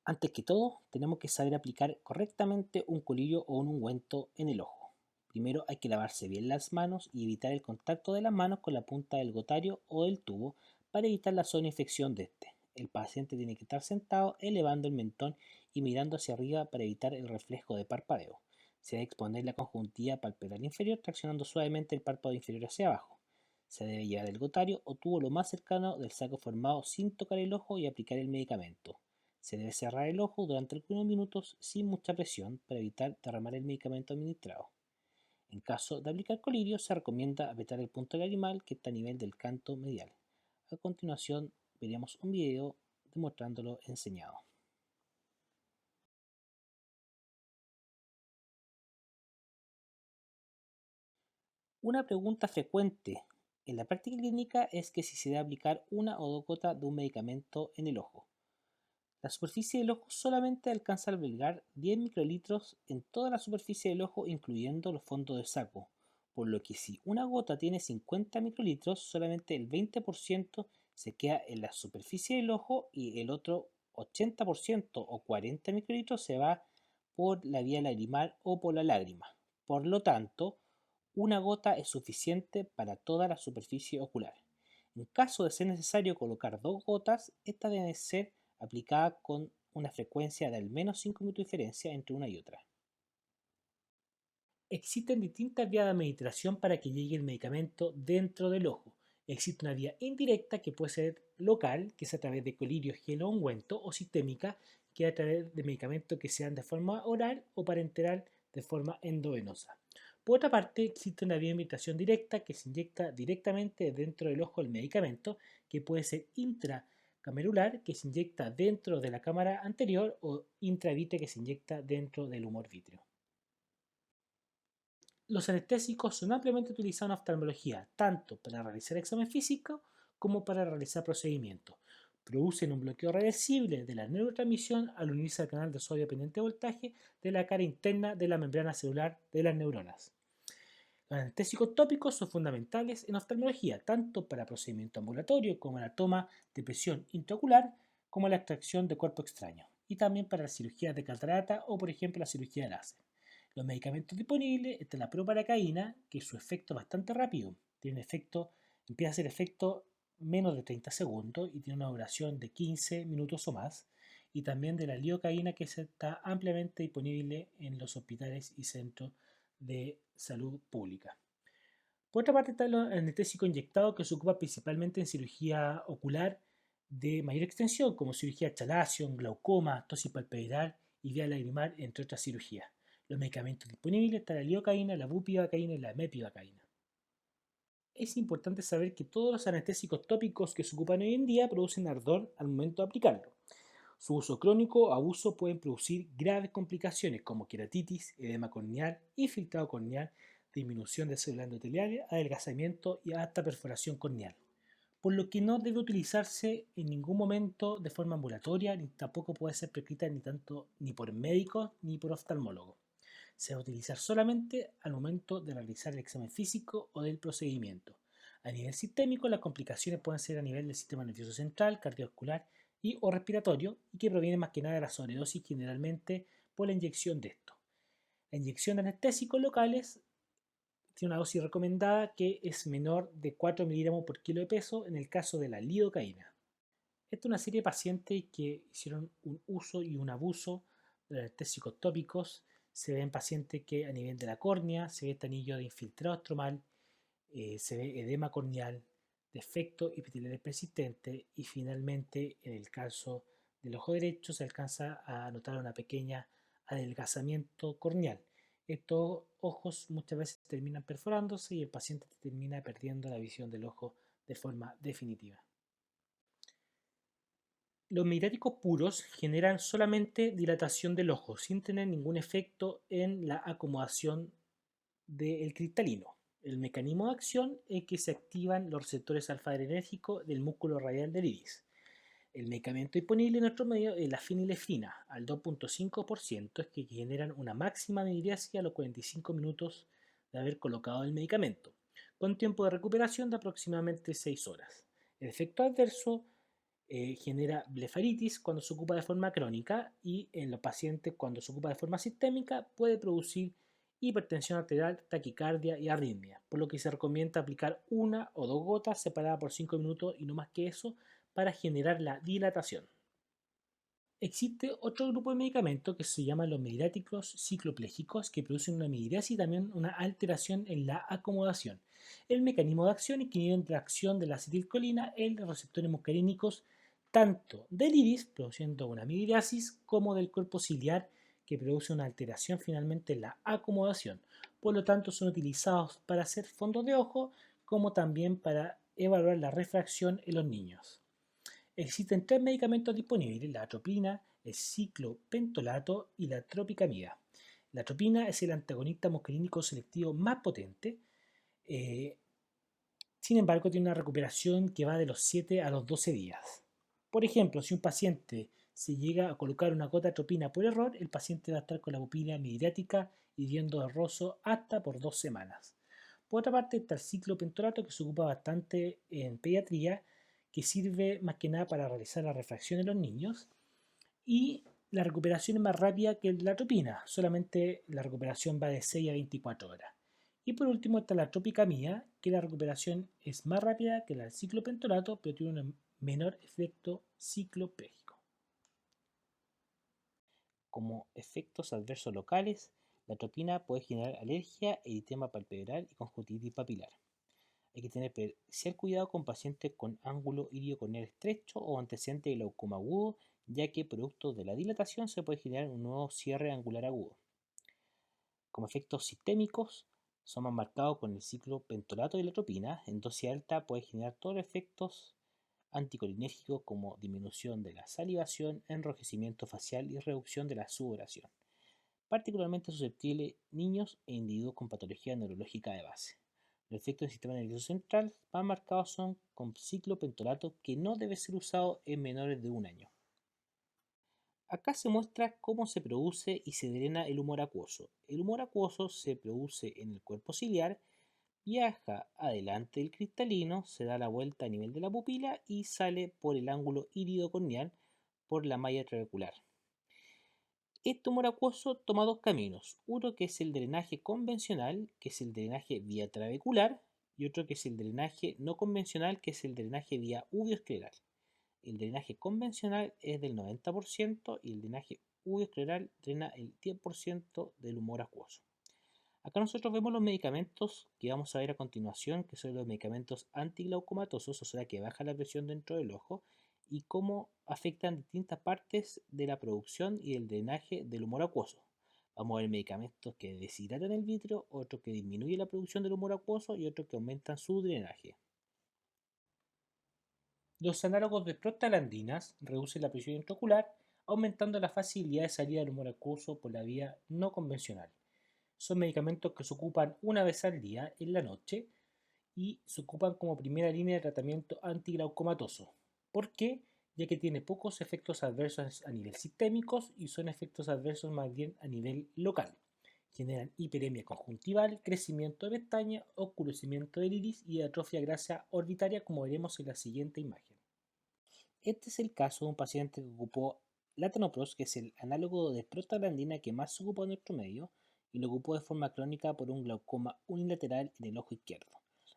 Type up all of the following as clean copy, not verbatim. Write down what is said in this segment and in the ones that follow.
Antes que todo, tenemos que saber aplicar correctamente un colirio o un ungüento en el ojo. Primero hay que lavarse bien las manos y evitar el contacto de las manos con la punta del gotario o del tubo para evitar la zona de infección de este. El paciente tiene que estar sentado elevando el mentón y mirando hacia arriba para evitar el reflejo de parpadeo. Se debe exponer la conjuntiva palpebral inferior traccionando suavemente el párpado inferior hacia abajo. Se debe llevar el gotario o tubo lo más cercano del saco formado sin tocar el ojo y aplicar el medicamento. Se debe cerrar el ojo durante algunos minutos sin mucha presión para evitar derramar el medicamento administrado. En caso de aplicar colirio, se recomienda apretar el punto lagrimal que está a nivel del canto medial. A continuación, veremos un video demostrándolo enseñado. Una pregunta frecuente en la práctica clínica es que si se debe aplicar una o dos gotas de un medicamento en el ojo. La superficie del ojo solamente alcanza a albergar 10 microlitros en toda la superficie del ojo, incluyendo los fondos del saco, por lo que si una gota tiene 50 microlitros, solamente el 20% se queda en la superficie del ojo y el otro 80% o 40 microlitros se va por la vía lagrimal o por la lágrima. Por lo tanto, una gota es suficiente para toda la superficie ocular. En caso de ser necesario colocar dos gotas, estas deben ser aplicadas con una frecuencia de al menos 5 minutos de diferencia entre una y otra. Existen distintas vías de administración para que llegue el medicamento dentro del ojo. Existe una vía indirecta que puede ser local, que es a través de colirio, gel o ungüento, o sistémica, que es a través de medicamentos que sean de forma oral o parenteral de forma endovenosa. Por otra parte, existe una vía de administración directa que se inyecta directamente dentro del ojo el medicamento, que puede ser intracamerular, que se inyecta dentro de la cámara anterior, o intravítrea, que se inyecta dentro del humor vítreo. Los anestésicos son ampliamente utilizados en oftalmología, tanto para realizar examen físico como para realizar procedimientos. Producen un bloqueo reversible de la neurotransmisión al unirse al canal de sodio dependiente de voltaje de la cara interna de la membrana celular de las neuronas. Los anestésicos tópicos son fundamentales en oftalmología, tanto para procedimientos ambulatorios como la toma de presión intraocular, como la extracción de cuerpo extraño, y también para las cirugías de catarata o, por ejemplo, la cirugía de láser. Los medicamentos disponibles está la proparacaína, que su efecto es bastante rápido. Tiene efecto, empieza a hacer efecto menos de 30 segundos y tiene una duración de 15 minutos o más. Y también de la lidocaína, que está ampliamente disponible en los hospitales y centros de salud pública. Por otra parte está el anestésico inyectado, que se ocupa principalmente en cirugía ocular de mayor extensión, como cirugía de chalación, glaucoma, tosis palpebral y vía lagrimal, entre otras cirugías. Los medicamentos disponibles están la lidocaína, la bupivacaína y la mepivacaína. Es importante saber que todos los anestésicos tópicos que se ocupan hoy en día producen ardor al momento de aplicarlo. Su uso crónico o abuso pueden producir graves complicaciones como queratitis, edema corneal, infiltrado corneal, disminución de células endoteliales, adelgazamiento y hasta perforación corneal. Por lo que no debe utilizarse en ningún momento de forma ambulatoria, ni tampoco puede ser prescrita ni por médicos ni por oftalmólogos. Se va a utilizar solamente al momento de realizar el examen físico o del procedimiento. A nivel sistémico, las complicaciones pueden ser a nivel del sistema nervioso central, cardiovascular y o respiratorio, y que provienen más que nada de la sobredosis, generalmente por la inyección de esto. La inyección de anestésicos locales tiene una dosis recomendada que es menor de 4 miligramos por kilo de peso en el caso de la lidocaína. Esta es una serie de pacientes que hicieron un uso y un abuso de anestésicos tópicos. Se ven pacientes que a nivel de la córnea se ve este anillo de infiltrado estromal, se ve edema corneal, defecto epitelial persistente y finalmente en el caso del ojo derecho se alcanza a notar una pequeña adelgazamiento corneal. Estos ojos muchas veces terminan perforándose y el paciente termina perdiendo la visión del ojo de forma definitiva. Los mediáticos puros generan solamente dilatación del ojo, sin tener ningún efecto en la acomodación del cristalino. El mecanismo de acción es que se activan los receptores alfa-adrenérgicos del músculo radial del iris. El medicamento disponible en nuestro medio es la fenilefrina, al 2.5%, es que generan una máxima de miriasis a los 45 minutos de haber colocado el medicamento, con tiempo de recuperación de aproximadamente 6 horas. El efecto adverso genera blefaritis cuando se ocupa de forma crónica y en los pacientes cuando se ocupa de forma sistémica puede producir hipertensión arterial, taquicardia y arritmia, por lo que se recomienda aplicar una o dos gotas separadas por 5 minutos y no más que eso para generar la dilatación. Existe otro grupo de medicamentos que se llaman los medidáticos cicloplégicos que producen una midriasis y también una alteración en la acomodación. El mecanismo de acción es que inhiben la acción de la acetilcolina en los receptores muscarínicos tanto del iris, produciendo una midriasis, como del cuerpo ciliar, que produce una alteración finalmente en la acomodación. Por lo tanto, son utilizados para hacer fondos de ojo, como también para evaluar la refracción en los niños. Existen tres medicamentos disponibles: la atropina, el ciclopentolato y la tropicamida. La atropina es el antagonista muscarínico selectivo más potente, eh, sin embargo tiene una recuperación que va de los 7 a los 12 días. Por ejemplo, si un paciente se llega a colocar una gota de atropina por error, el paciente va a estar con la pupila midriática hirviendo borroso hasta por 2 semanas. Por otra parte está el ciclopentolato, que se ocupa bastante en pediatría, que sirve más que nada para realizar la refracción en los niños y la recuperación es más rápida que la atropina, solamente la recuperación va de 6 a 24 horas. Y por último está la tropicamida, que la recuperación es más rápida que la del ciclopentolato, pero tiene un menor efecto cicloplégico. Como efectos adversos locales, la atropina puede generar alergia, eritema palpebral y conjuntivitis papilar. Hay que tener especial cuidado con pacientes con ángulo iliocorneal estrecho o antecedente de glaucoma agudo, ya que producto de la dilatación se puede generar un nuevo cierre angular agudo. Como efectos sistémicos, son más marcados con el ciclopentolato y la atropina. En dosis alta puede generar todos los efectos anticolinérgicos como disminución de la salivación, enrojecimiento facial y reducción de la sudoración. Particularmente susceptibles niños e individuos con patología neurológica de base. Los efectos del sistema nervioso central más marcados son con ciclopentolato, que no debe ser usado en menores de 1 año. Acá se muestra cómo se produce y se drena el humor acuoso. El humor acuoso se produce en el cuerpo ciliar, viaja adelante del cristalino, se da la vuelta a nivel de la pupila y sale por el ángulo iridocorneal por la malla trabecular. Este humor acuoso toma dos caminos: uno que es el drenaje convencional, que es el drenaje vía trabecular, y otro que es el drenaje no convencional, que es el drenaje vía uveoescleral. El drenaje convencional es del 90% y el drenaje uveoescleral drena el 10% del humor acuoso. Acá nosotros vemos los medicamentos que vamos a ver a continuación, que son los medicamentos antiglaucomatosos, o sea que bajan la presión dentro del ojo, y cómo afectan distintas partes de la producción y el drenaje del humor acuoso. Vamos a ver medicamentos que deshidratan el vítreo, otros que disminuyen la producción del humor acuoso y otros que aumentan su drenaje. Los análogos de prostaglandinas reducen la presión intraocular, aumentando la facilidad de salida del humor acuoso por la vía no convencional. Son medicamentos que se ocupan una vez al día, en la noche, y se ocupan como primera línea de tratamiento antiglaucomatoso. ¿Por qué? Ya que tiene pocos efectos adversos a nivel sistémicos y son efectos adversos más bien a nivel local. Generan hiperemia conjuntival, crecimiento de pestaña, oscurecimiento del iris y atrofia grasa orbitaria, como veremos en la siguiente imagen. Este es el caso de un paciente que ocupó latanoprost, que es el análogo de prostaglandina que más se ocupa en nuestro medio, y lo ocupó de forma crónica por un glaucoma unilateral en el ojo izquierdo.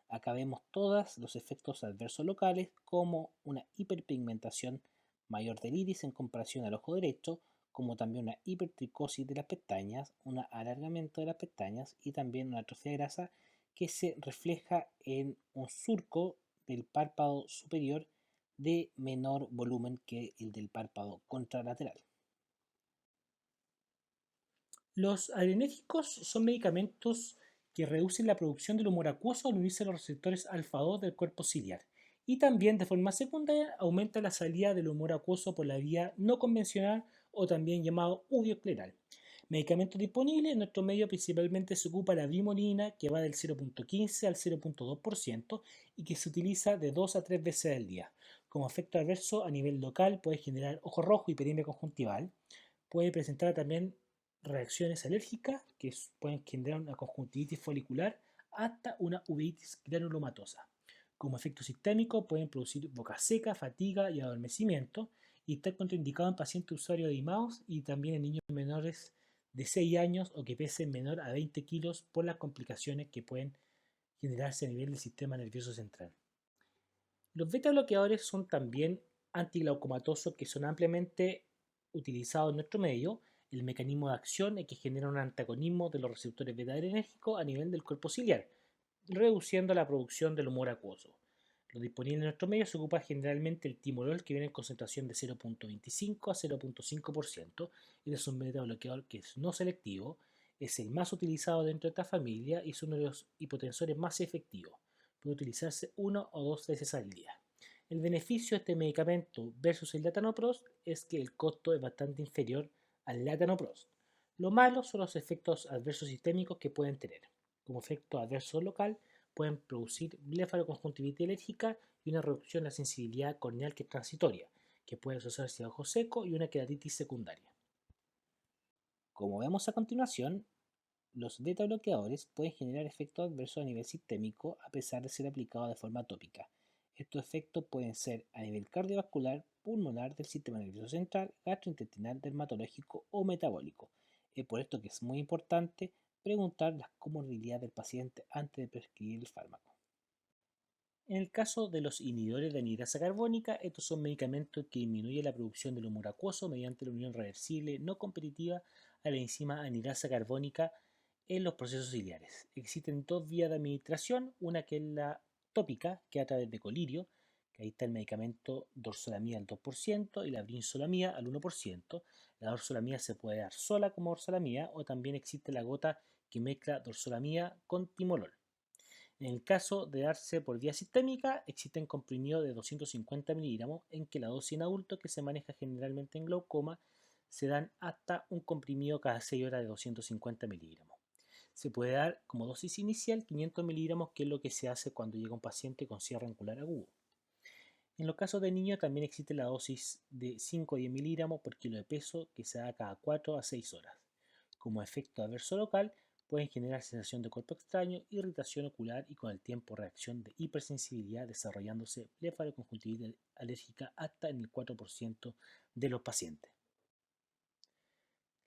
Acá vemos todos los efectos adversos locales, como una hiperpigmentación mayor del iris en comparación al ojo derecho, como también una hipertricosis de las pestañas, un alargamiento de las pestañas y también una atrofia de grasa que se refleja en un surco del párpado superior de menor volumen que el del párpado contralateral. Los adrenérgicos son medicamentos que reducen la producción del humor acuoso al unirse a los receptores alfa-2 del cuerpo ciliar, y también de forma secundaria aumenta la salida del humor acuoso por la vía no convencional, o también llamado uveoescleral. Medicamentos disponibles: en nuestro medio principalmente se ocupa la vimolina, que va del 0.15 al 0.2% y que se utiliza de 2 a 3 veces al día. Como efecto adverso a nivel local puede generar ojo rojo y hiperemia conjuntival. Puede presentar también reacciones alérgicas que pueden generar una conjuntivitis folicular hasta una uveitis granulomatosa. Como efecto sistémico, pueden producir boca seca, fatiga y adormecimiento, y está contraindicado en pacientes usuarios de IMAOS y también en niños menores de 6 años o que pesen menor a 20 kilos por las complicaciones que pueden generarse a nivel del sistema nervioso central. Los beta bloqueadores son también antiglaucomatosos que son ampliamente utilizados en nuestro medio. El mecanismo de acción es que genera un antagonismo de los receptores beta-adrenérgicos a nivel del cuerpo ciliar, reduciendo la producción del humor acuoso. Lo disponible en nuestro medio se ocupa generalmente el timolol, que viene en concentración de 0.25 a 0.5%, y es un beta bloqueador que es no selectivo, es el más utilizado dentro de esta familia y es uno de los hipotensores más efectivos. Puede utilizarse 1 o 2 veces al día. El beneficio de este medicamento versus el latanoprost es que el costo es bastante inferior al latanoprost. Lo malo son los efectos adversos sistémicos que pueden tener. Como efecto adverso local, pueden producir blefaroconjuntivitis alérgica y una reducción de la sensibilidad corneal que es transitoria, que puede asociarse a ojo seco y una queratitis secundaria. Como vemos a continuación, los beta bloqueadores pueden generar efectos adversos a nivel sistémico a pesar de ser aplicados de forma tópica. Estos efectos pueden ser a nivel cardiovascular, pulmonar, del sistema nervioso central, gastrointestinal, dermatológico o metabólico. Es por esto que es muy importante preguntar las comorbilidades del paciente antes de prescribir el fármaco. En el caso de los inhibidores de anhidrasa carbónica, estos son medicamentos que disminuyen la producción del humor acuoso mediante la unión reversible no competitiva a la enzima anhidrasa carbónica en los procesos ciliares. Existen dos vías de administración, una que es la tópica, que es a través de colirio, que ahí está el medicamento dorzolamida al 2% y la brinzolamida al 1%. La dorzolamida se puede dar sola como dorzolamida o también existe la gota que mezcla dorzolamida con timolol. En el caso de darse por vía sistémica, existen comprimidos de 250 miligramos en que la dosis en adultos, que se maneja generalmente en glaucoma, se dan hasta un comprimido cada 6 horas de 250 miligramos. Se puede dar como dosis inicial 500 miligramos, que es lo que se hace cuando llega un paciente con cierre angular agudo. En los casos de niños también existe la dosis de 5 a 10 miligramos por kilo de peso, que se da cada 4 a 6 horas. Como efecto adverso local, pueden generar sensación de cuerpo extraño, irritación ocular y con el tiempo reacción de hipersensibilidad, desarrollándose blefaroconjuntivitis alérgica hasta en el 4% de los pacientes.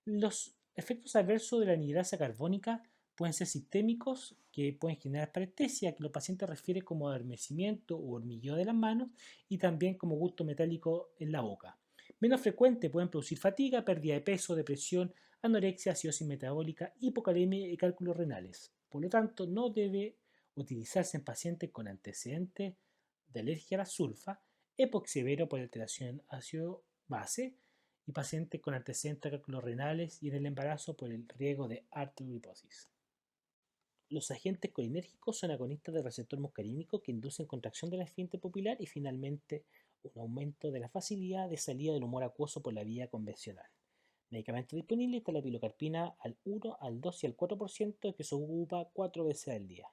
Los efectos adversos de la anhidrasa carbónica pueden ser sistémicos, que pueden generar parestesia, que los pacientes refieren como adormecimiento o hormigueo de las manos, y también como gusto metálico en la boca. Menos frecuente, pueden producir fatiga, pérdida de peso, depresión, anorexia, acidosis metabólica, hipocalemia y cálculos renales. Por lo tanto, no debe utilizarse en pacientes con antecedentes de alergia a la sulfa, EPOC severo por alteración en ácido base, y pacientes con antecedentes de cálculos renales y en el embarazo por el riesgo de arterioliposis. Los agentes colinérgicos son agonistas del receptor muscarínico que inducen contracción del esfínter pupilar y finalmente un aumento de la facilidad de salida del humor acuoso por la vía convencional. Medicamentos disponibles está la pilocarpina al 1, al 2 y al 4%, que se ocupa 4 veces al día.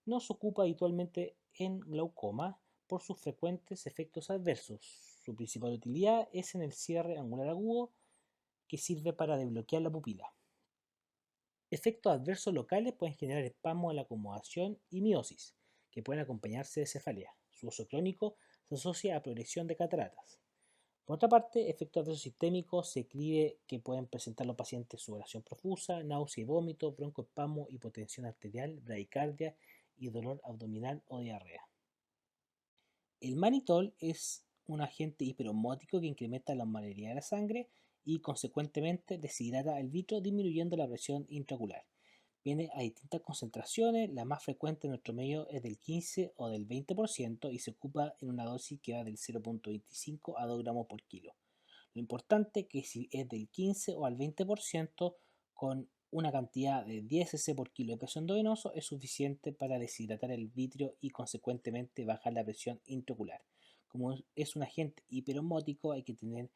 No se ocupa habitualmente en glaucoma por sus frecuentes efectos adversos. Su principal utilidad es en el cierre angular agudo, que sirve para desbloquear la pupila. Efectos adversos locales pueden generar espasmo de la acomodación y miosis, que pueden acompañarse de cefalea. Su uso crónico se asocia a progresión de cataratas. Por otra parte, efectos adversos sistémicos se escribe que pueden presentar los pacientes sudoración profusa, náusea y vómito, broncoespasmo, hipotensión arterial, bradicardia y dolor abdominal o diarrea. El manitol es un agente hiperosmótico que incrementa la osmolaridad de la sangre y consecuentemente deshidrata el vitro, disminuyendo la presión intraocular. Viene a distintas concentraciones, la más frecuente en nuestro medio es del 15 o del 20% y se ocupa en una dosis que va del 0.25 a 2 gramos por kilo. Lo importante es que si es del 15 o al 20%, con una cantidad de 10 cc por kilo de peso endovenoso es suficiente para deshidratar el vitrio y consecuentemente bajar la presión intraocular. Como es un agente hiperosmótico, hay que tener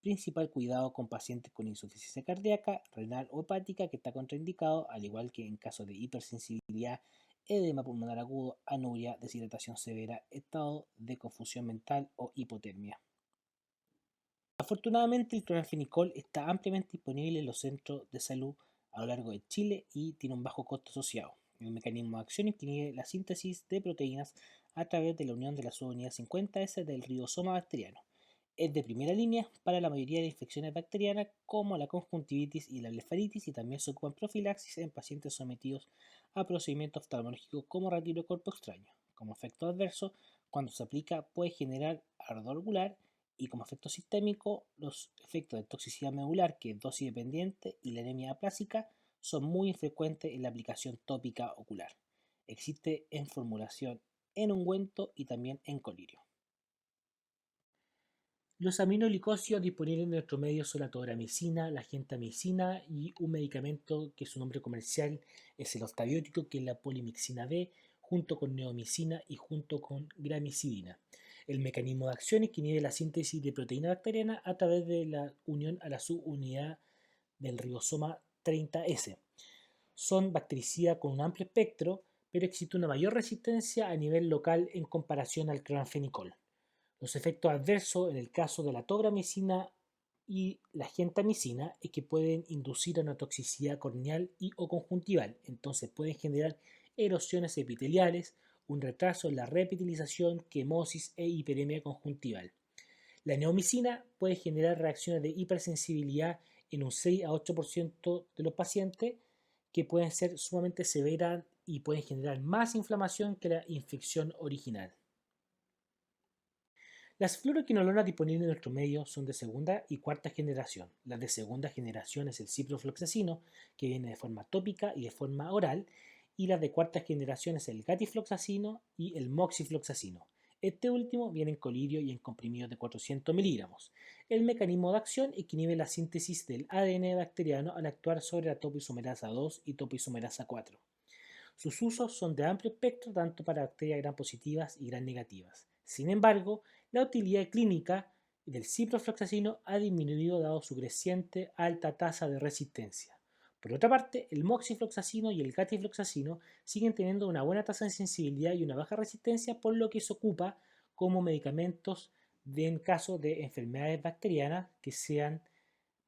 principal cuidado con pacientes con insuficiencia cardíaca, renal o hepática, que está contraindicado, al igual que en caso de hipersensibilidad, edema pulmonar agudo, anuria, deshidratación severa, estado de confusión mental o hipotermia. Afortunadamente, el cloranfenicol está ampliamente disponible en los centros de salud a lo largo de Chile y tiene un bajo costo asociado. El mecanismo de acción inhibe la síntesis de proteínas a través de la unión de la subunidad 50S del ribosoma bacteriano. Es de primera línea para la mayoría de infecciones bacterianas como la conjuntivitis y la blefaritis y también se ocupa en profilaxis en pacientes sometidos a procedimientos oftalmológicos como retiro de cuerpo extraño. Como efecto adverso, cuando se aplica puede generar ardor ocular y como efecto sistémico, los efectos de toxicidad medular, que es dosis dependiente, y la anemia aplásica son muy infrecuentes en la aplicación tópica ocular. Existe en formulación en ungüento y también en colirio. Los aminoglicosidos disponibles en nuestro medio son la tobramicina, la gentamicina y un medicamento que su nombre comercial es el octabiótico, que es la polimixina B, junto con neomicina y junto con gramicidina. El mecanismo de acción es que inhibe la síntesis de proteína bacteriana a través de la unión a la subunidad del ribosoma 30S. Son bactericidas con un amplio espectro, pero existe una mayor resistencia a nivel local en comparación al cloranfenicol. Los efectos adversos en el caso de la tobramicina y la gentamicina es que pueden inducir a una toxicidad corneal y o conjuntival, entonces pueden generar erosiones epiteliales, un retraso en la reepitelización, quemosis e hiperemia conjuntival. La neomicina puede generar reacciones de hipersensibilidad en un 6 a 8% de los pacientes que pueden ser sumamente severas y pueden generar más inflamación que la infección original. Las fluoroquinolonas disponibles en nuestro medio son de segunda y cuarta generación. Las de segunda generación es el ciprofloxacino, que viene de forma tópica y de forma oral, y las de cuarta generación es el gatifloxacino y el moxifloxacino. Este último viene en colirio y en comprimidos de 400 miligramos. El mecanismo de acción es que inhibe la síntesis del ADN bacteriano al actuar sobre la topoisomerasa 2 y topoisomerasa 4. Sus usos son de amplio espectro tanto para bacterias gram positivas y gram negativas. Sin embargo, la utilidad clínica del ciprofloxacino ha disminuido dado su creciente alta tasa de resistencia. Por otra parte, el moxifloxacino y el gatifloxacino siguen teniendo una buena tasa de sensibilidad y una baja resistencia, por lo que se ocupa como medicamentos en caso de enfermedades bacterianas que sean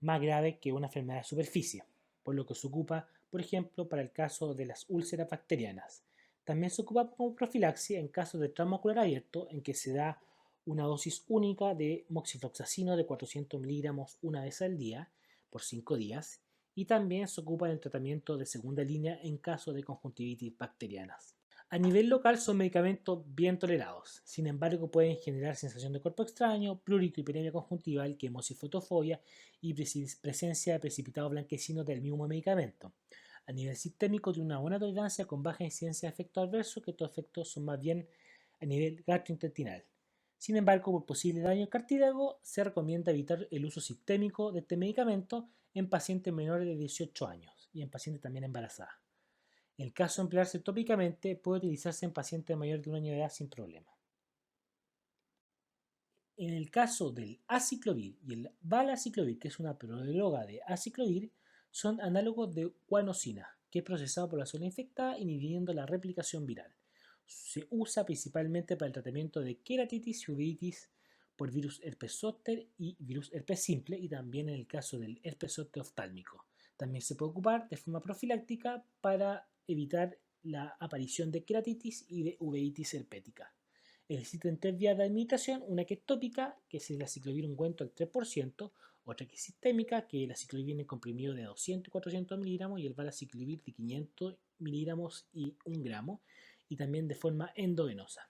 más graves que una enfermedad de superficie, por lo que se ocupa, por ejemplo, para el caso de las úlceras bacterianas. También se ocupa como profilaxis en caso de trauma ocular abierto, en que se da una dosis única de moxifloxacino de 400 miligramos una vez al día por 5 días, y también se ocupa en el tratamiento de segunda línea en caso de conjuntivitis bacterianas. A nivel local son medicamentos bien tolerados, sin embargo pueden generar sensación de cuerpo extraño, prurito, hiperemia conjuntival, quemosis, fotofobia y presencia de precipitados blanquecinos del mismo medicamento. A nivel sistémico tiene una buena tolerancia con baja incidencia de efectos adversos, que estos efectos son más bien a nivel gastrointestinal. Sin embargo, por posible daño al cartílago, se recomienda evitar el uso sistémico de este medicamento en pacientes menores de 18 años y en pacientes también embarazadas. En caso de emplearse tópicamente, puede utilizarse en pacientes mayores de un año de edad sin problema. En el caso del aciclovir y el valaciclovir, que es una prodroga de aciclovir, son análogos de guanosina, que es procesado por la célula infectada inhibiendo la replicación viral. Se usa principalmente para el tratamiento de queratitis y uveitis por virus herpes zóster y virus herpes simple, y también en el caso del herpes zóster oftálmico. También se puede ocupar de forma profiláctica para evitar la aparición de queratitis y de uveitis herpética. Existen tres vías de administración: una que es tópica, que es el aciclovir ungüento al 3%, otra que es sistémica, que el aciclovir viene comprimido de 200 y 400 miligramos, y el valaciclovir de 500 miligramos y 1 gramo, y también de forma endovenosa.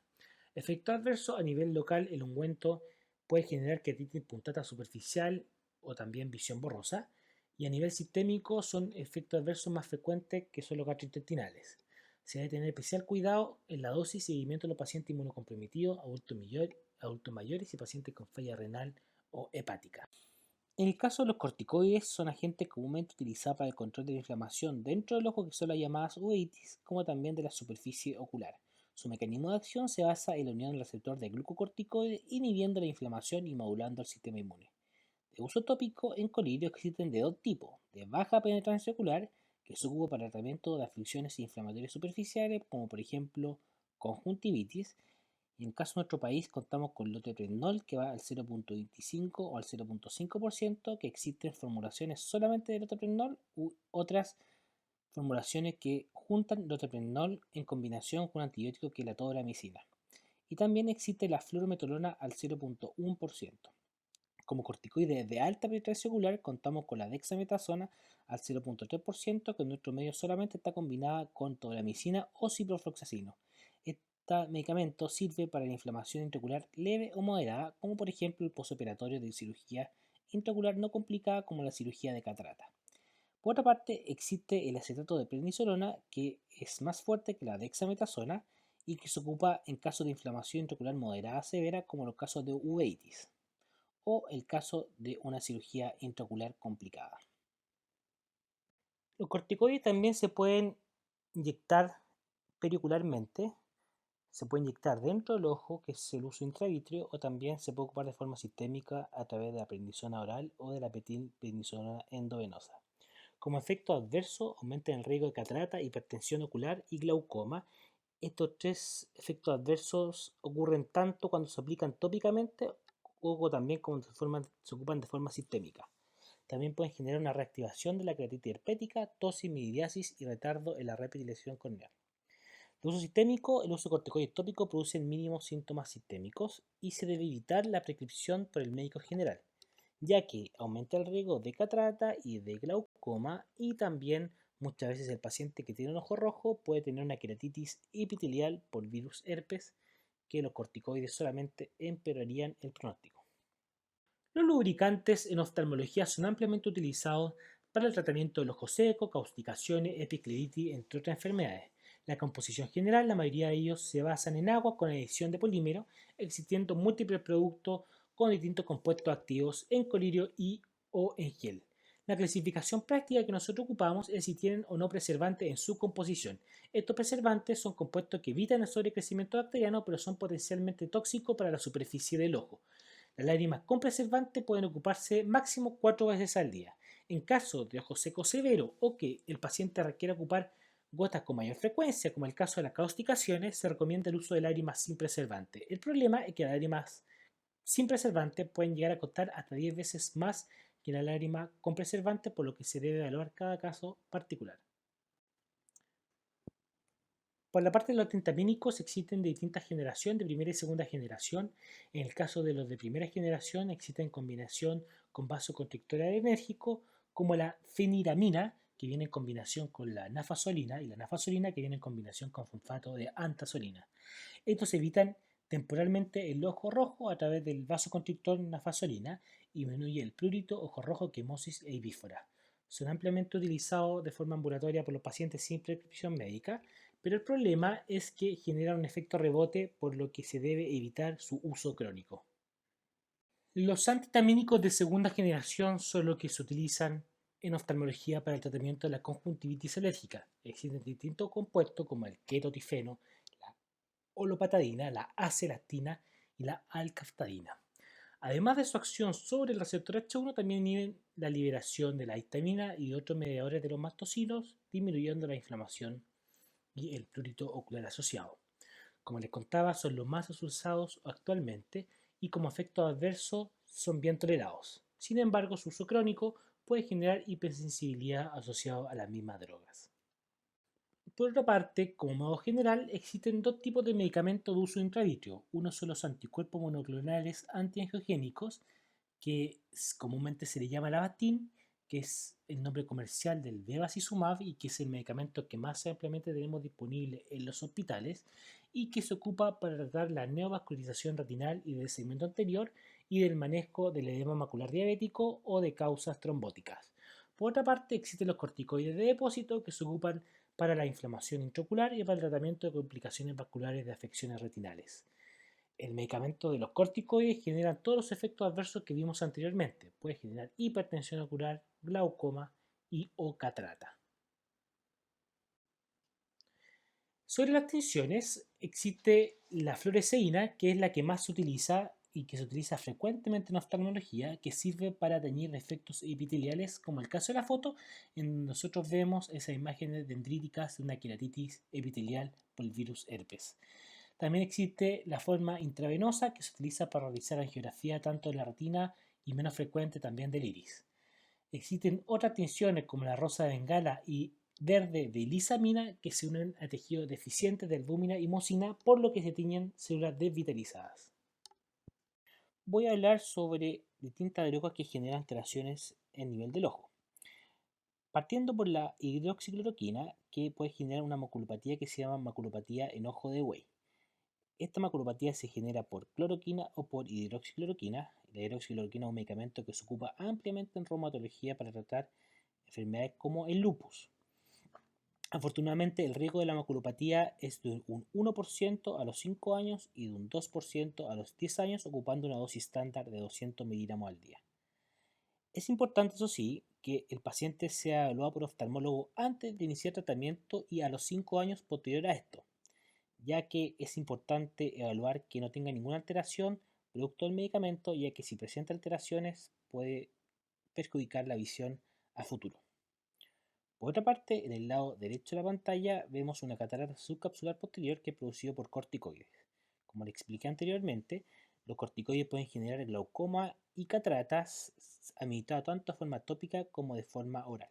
Efecto adverso: a nivel local el ungüento puede generar queratitis puntata superficial o también visión borrosa, y a nivel sistémico son efectos adversos más frecuentes, que son los gastrointestinales. Se debe tener especial cuidado en la dosis y seguimiento de los pacientes inmunocomprometidos, adultos mayores y pacientes con falla renal o hepática. En el caso de los corticoides, son agentes comúnmente utilizados para el control de la inflamación dentro del ojo, que son las llamadas uveitis, como también de la superficie ocular. Su mecanismo de acción se basa en la unión del receptor de glucocorticoides, inhibiendo la inflamación y modulando el sistema inmune. De uso tópico, en colirio existen de dos tipos: de baja penetrancia ocular, que se ocupa para el tratamiento de afecciones inflamatorias superficiales, como por ejemplo conjuntivitis, y en caso de nuestro país contamos con loteprednol, que va al 0.25 o al 0.5%, que existen formulaciones solamente de loteprednol u otras formulaciones que juntan loteprednol en combinación con un antibiótico que es la tobramicina. Y también existe la fluorometilona al 0,1%. Como corticoides de alta penetración celular, contamos con la dexametasona al 0,3%, que en nuestro medio solamente está combinada con tobramicina o ciprofloxacino. Este medicamento sirve para la inflamación intraocular leve o moderada, como por ejemplo el postoperatorio de cirugía intraocular no complicada como la cirugía de catarata. Por otra parte, existe el acetato de prednisolona, que es más fuerte que la dexametasona y que se ocupa en casos de inflamación intraocular moderada severa, como los casos de uveitis o el caso de una cirugía intraocular complicada. Los corticoides también se pueden inyectar periocularmente, se puede inyectar dentro del ojo, que es el uso intravítrea, o también se puede ocupar de forma sistémica a través de la prednisona oral o de la prednisona endovenosa. Como efecto adverso, aumenta el riesgo de catarata, hipertensión ocular y glaucoma. Estos tres efectos adversos ocurren tanto cuando se aplican tópicamente o también cuando se ocupan de forma sistémica. También pueden generar una reactivación de la queratitis herpética, tosis, miriasis y retardo en la repetilación corneal. De uso sistémico, el uso de corticoides tópicos produce mínimos síntomas sistémicos y se debe evitar la prescripción por el médico general, ya que aumenta el riesgo de catarata y de glaucoma, y también muchas veces el paciente que tiene un ojo rojo puede tener una queratitis epitelial por virus herpes, que los corticoides solamente empeorarían el pronóstico. Los lubricantes en oftalmología son ampliamente utilizados para el tratamiento del ojo seco, causticaciones, epicleritis, entre otras enfermedades. La composición general, la mayoría de ellos se basan en agua con adición de polímero, existiendo múltiples productos con distintos compuestos activos en colirio y o en gel. La clasificación práctica que nosotros ocupamos es si tienen o no preservantes en su composición. Estos preservantes son compuestos que evitan el sobrecrecimiento bacteriano, pero son potencialmente tóxicos para la superficie del ojo. Las lágrimas con preservante pueden ocuparse máximo 4 veces al día. En caso de ojo seco severo o que el paciente requiera ocupar gotas con mayor frecuencia, como el caso de las causticaciones, se recomienda el uso de lágrimas sin preservante. El problema es que las lágrimas sin preservante pueden llegar a costar hasta 10 veces más que la lágrima con preservante, por lo que se debe evaluar cada caso particular. Por la parte de los antihistamínicos existen de distintas generaciones, de primera y segunda generación. En el caso de los de primera generación existen en combinación con vasoconstrictor enérgico, como la feniramina, que viene en combinación con la nafasolina, y la nafasolina, que viene en combinación con fosfato de antasolina. Estos evitan temporalmente el ojo rojo a través del vasoconstrictor nafasolina y disminuye el prurito, ojo rojo, quemosis e ibífora. Son ampliamente utilizados de forma ambulatoria por los pacientes sin prescripción médica, pero el problema es que generan un efecto rebote, por lo que se debe evitar su uso crónico. Los antihistamínicos de segunda generación son los que se utilizan en oftalmología para el tratamiento de la conjuntivitis alérgica. Existen distintos compuestos como el ketotifeno, la olopatadina, la acelactina y la alcaftadina. Además de su acción sobre el receptor H1, también inhiben la liberación de la histamina y otros mediadores de los mastocitos, disminuyendo la inflamación y el prurito ocular asociado. Como les contaba, son los más usados actualmente y como efecto adverso son bien tolerados. Sin embargo, su uso crónico puede generar hipersensibilidad asociada a las mismas drogas. Por otra parte, como modo general, existen dos tipos de medicamentos de uso intravítrea. Uno son los anticuerpos monoclonales antiangiogénicos, que comúnmente se le llama Avastin, que es el nombre comercial del bevacizumab y que es el medicamento que más ampliamente tenemos disponible en los hospitales y que se ocupa para tratar la neovascularización retinal y del segmento anterior y del manejo del edema macular diabético o de causas trombóticas. Por otra parte, existen los corticoides de depósito que se ocupan para la inflamación intraocular y para el tratamiento de complicaciones vasculares de afecciones retinales. El medicamento de los corticoides genera todos los efectos adversos que vimos anteriormente. Puede generar hipertensión ocular, glaucoma y o catarata. Sobre las tensiones, existe la fluoresceína, que es la que más se utiliza y que se utiliza frecuentemente en oftalmología, que sirve para teñir defectos epiteliales, como el caso de la foto, en donde nosotros vemos esas imágenes dendríticas de una queratitis epitelial por el virus herpes. También existe la forma intravenosa, que se utiliza para realizar angiografía tanto de la retina y menos frecuente también del iris. Existen otras tinciones como la rosa de Bengala y verde de lisamina que se unen a tejidos deficientes de albúmina y mucina, por lo que se tiñen células desvitalizadas. Voy a hablar sobre distintas drogas que generan alteraciones en nivel del ojo. Partiendo por la hidroxicloroquina, que puede generar una maculopatía que se llama maculopatía en ojo de buey. Esta maculopatía se genera por cloroquina o por hidroxicloroquina. La hidroxicloroquina es un medicamento que se ocupa ampliamente en reumatología para tratar enfermedades como el lupus. Afortunadamente, el riesgo de la maculopatía es de un 1% a los 5 años y de un 2% a los 10 años, ocupando una dosis estándar de 200 miligramos al día. Es importante, eso sí, que el paciente sea evaluado por oftalmólogo antes de iniciar tratamiento y a los 5 años posterior a esto, ya que es importante evaluar que no tenga ninguna alteración producto del medicamento, ya que si presenta alteraciones puede perjudicar la visión a futuro. Por otra parte, en el lado derecho de la pantalla vemos una catarata subcapsular posterior que es producido por corticoides. Como le expliqué anteriormente, los corticoides pueden generar glaucoma y cataratas administrados tanto de forma tópica como de forma oral.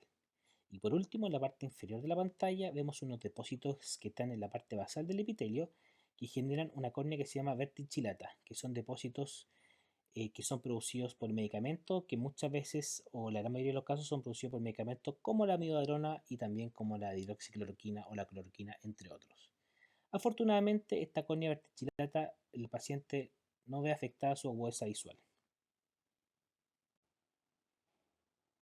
Y por último, en la parte inferior de la pantalla vemos unos depósitos que están en la parte basal del epitelio que generan una córnea que se llama verticillata, que son depósitos que son producidos por medicamentos que muchas veces, o la gran mayoría de los casos, son producidos por medicamentos como la amiodarona y también como la hidroxicloroquina o la cloroquina, entre otros. Afortunadamente, esta córnea verticillata, el paciente no ve afectada su agudeza visual.